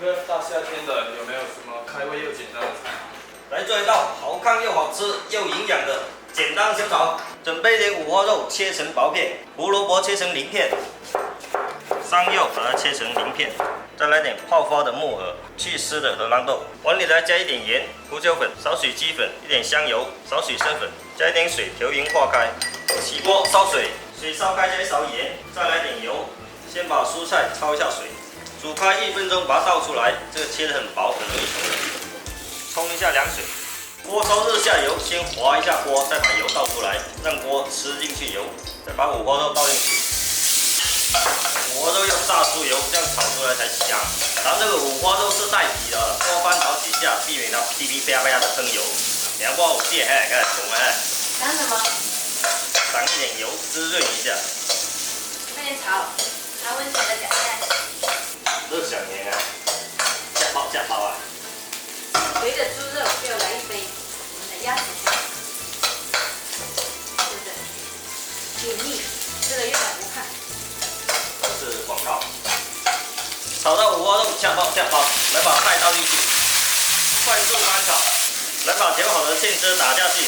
哥，大夏天的有没有什么开胃又简单的菜？来做一道好看又好吃又营养的简单小炒。准备一点五花肉切成薄片，胡萝卜切成鳞片，山药把它切成鳞片，再来点泡发的木耳，去湿的荷兰豆。碗里来加一点盐、胡椒粉、少许鸡粉、一点香油、少许生粉，加一点水调匀化开。起锅烧水，水烧开加一勺盐，再来点油。先把蔬菜焯一下水，煮开1分钟，把它倒出来。这个切得很薄，很容易熟的。冲一下凉水。锅烧热下油，先滑一下锅，再把油倒出来，让锅吃进去油，再把五花肉倒进去。五花肉要炸出油，这样炒出来才香。咱这个五花肉是带皮的，多翻炒几下，避免它噼噼啪啪的喷油。两包五片，看懂没？想什么？撒一点油，滋润一下。快点炒，拿温水的搅拌。热小年啊，下包啊！随着猪肉就来一杯我们的鸭子汤，是不是？有腻，吃了又想不看。这是广告。炒到五花肉下包，来把菜倒进去，快速翻炒，来把调好的芡汁打下去，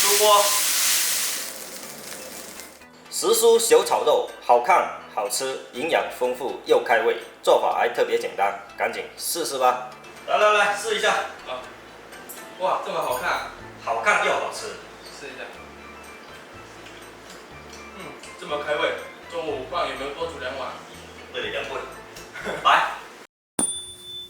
出锅。时蔬小炒肉，好看、好吃、营养丰富又开胃，做法还特别简单，赶紧试试吧！来，试一下。啊，哇，这么好看，好看又好吃。试一下。这么开胃，中午饭有没有多煮2碗？这里2份，来。